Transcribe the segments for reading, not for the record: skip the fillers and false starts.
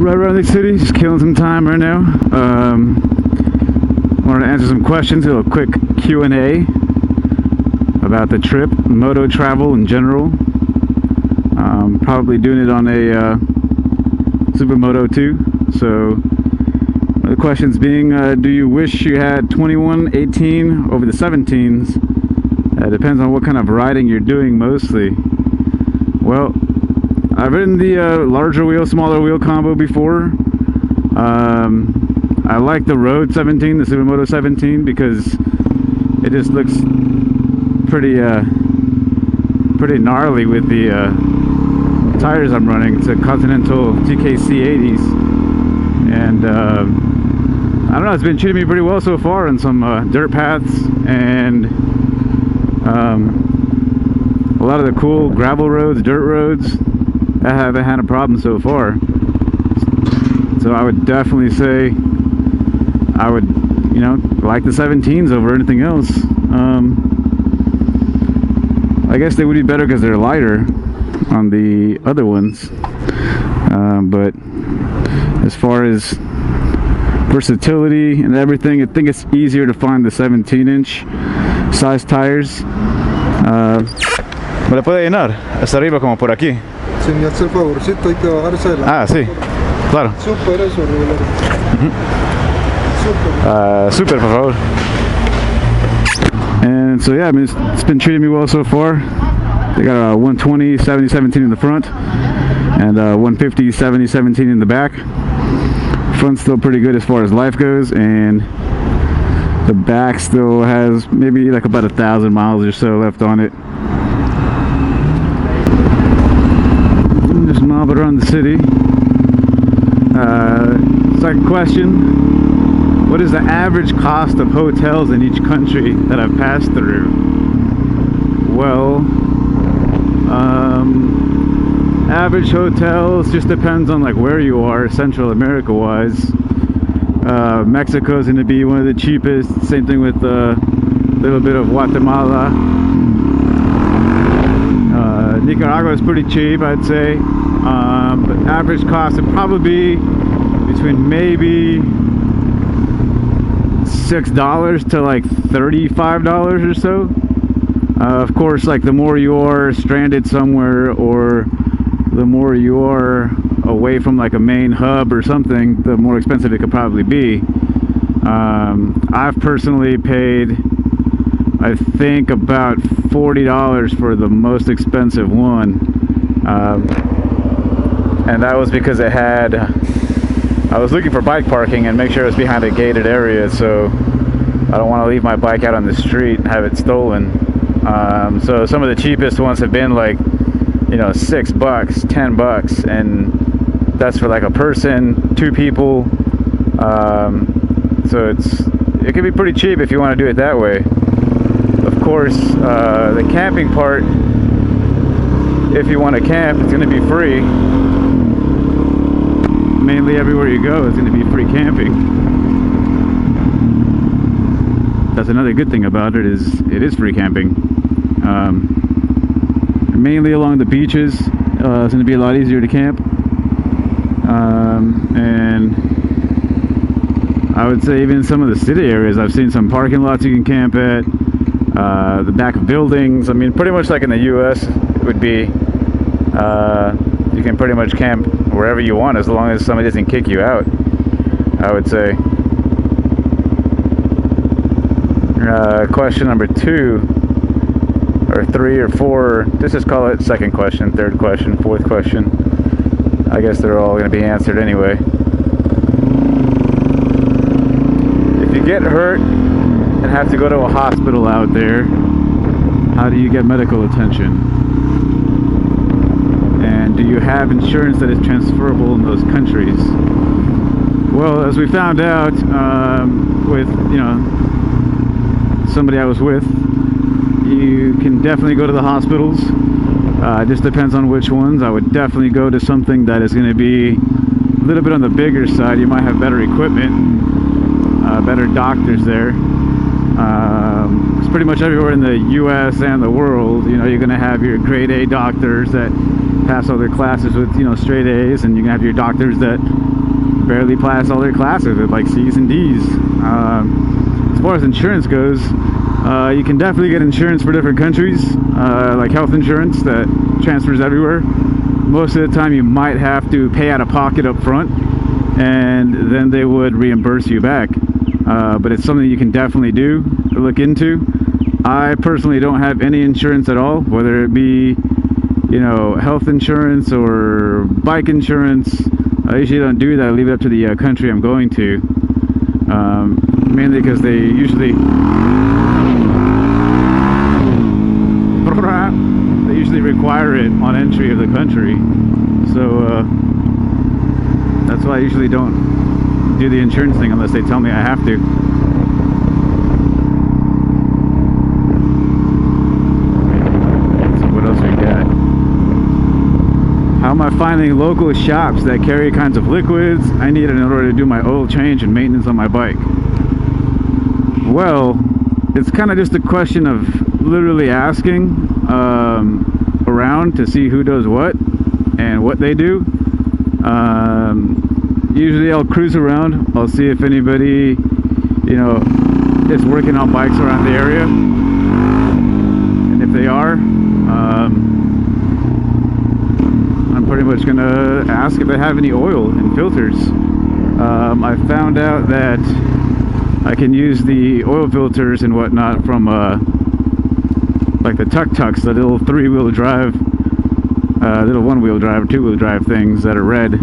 right around the city, just killing some time right now. Wanted to answer some questions, a quick Q&A about the trip, moto travel in general. Probably doing it on a Supermoto too. So the questions being, do you wish you had 21, 18 over the 17s? Depends on what kind of riding you're doing mostly. Well, I've ridden the larger wheel, smaller wheel combo before. I like the Road 17, the Supermoto 17, because it just looks pretty gnarly with the tires I'm running. It's a Continental TKC 80s, and I don't know, it's been treating me pretty well so far on some dirt paths and a lot of the cool gravel roads, dirt roads. I haven't had a problem so far. So I would definitely say I would, you know, like the 17s over anything else. I guess they would be better because they're lighter on the other ones. But as far as versatility and everything, I think it's easier to find the 17-inch size tires. ¿Me la puede llenar? Hasta arriba, como por aquí. Si me hace el favorcito, hay que bajarse de la... Ah, sí, claro. Super eso, regular. Super, por favor. And so yeah, I mean, it's been treating me well so far. They got a 120 70 17 in the front and 150 70 17 in the back. Front's still pretty good as far as life goes, and the back still has maybe like about 1,000 miles or so left on it. Just mob it around the city. Second question: what is the average cost of hotels in each country that I've passed through? Well, average hotels just depends on like where you are, Central America wise. Mexico is going to be one of the cheapest. Same thing with a little bit of Guatemala. Nicaragua is pretty cheap, I'd say. But average cost would probably be between maybe $6 to like $35 or so. Of course, like the more you are stranded somewhere, or the more you are away from like a main hub or something, the more expensive it could probably be. I've personally paid, I think, about $40 for the most expensive one, and that was because it had, I was looking for bike parking and make sure it was behind a gated area, so I don't want to leave my bike out on the street and have it stolen. So some of the cheapest ones have been like, you know, $6, $10, and that's for like a person, 2 people. So it can be pretty cheap if you want to do it that way. Of course, the camping part, if you want to camp, it's going to be free. Mainly everywhere you go is going to be free camping. That's another good thing about it, is it is free camping. Mainly along the beaches, it's going to be a lot easier to camp. And I would say even in some of the city areas, I've seen some parking lots you can camp at, the back of buildings. I mean, pretty much like in the US, it would be, you can pretty much camp wherever you want as long as somebody doesn't kick you out, I would say. Question number 2, or 3 or 4, let's just call it second question, third question, fourth question. I guess they're all going to be answered anyway. If you get hurt and have to go to a hospital out there, how do you get medical attention? And do you have insurance that is transferable in those countries? Well, as we found out with, you know, somebody I was with, you can definitely go to the hospitals. It just depends on which ones. I would definitely go to something that is going to be a little bit on the bigger side. You might have better equipment, better doctors there. It's pretty much everywhere in the US and the world, you know, you're going to have your grade A doctors that pass all their classes with, you know, straight A's, and you can have your doctors that barely pass all their classes with like C's and D's. As far as insurance goes, you can definitely get insurance for different countries, like health insurance that transfers everywhere. Most of the time you might have to pay out of pocket up front, and then they would reimburse you back. But it's something you can definitely look into. I personally don't have any insurance at all, whether it be, you know, health insurance or bike insurance. I usually don't do that. I leave it up to the country I'm going to, mainly because they usually require it on entry of the country. So that's why I usually don't do the insurance thing unless they tell me I have to. So what else we got? How am I finding local shops that carry kinds of liquids I need in order to do my oil change and maintenance on my bike? Well, it's kind of just a question of literally asking around to see who does what and what they do. Usually I'll cruise around, I'll see if anybody, you know, is working on bikes around the area, and if they are, I'm pretty much gonna ask if they have any oil and filters. I found out that I can use the oil filters and whatnot from like the tuk-tuks, the little three-wheel drive, little one-wheel drive or two-wheel drive things that are red.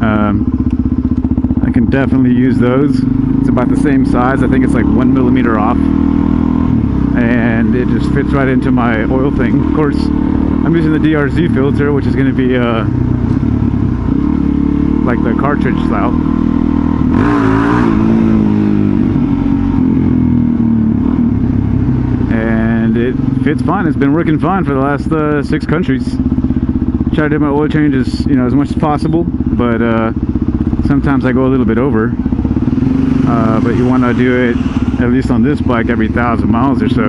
I can definitely use those. It's about the same size. I think it's like 1 millimeter off, and it just fits right into my oil thing. Of course, I'm using the DRZ filter, which is going to be like the cartridge style. And it fits fine. It's been working fine for the last 6 countries. Try to do my oil changes, you know, as much as possible, but sometimes I go a little bit over. But you want to do it, at least on this bike, every 1,000 miles or so.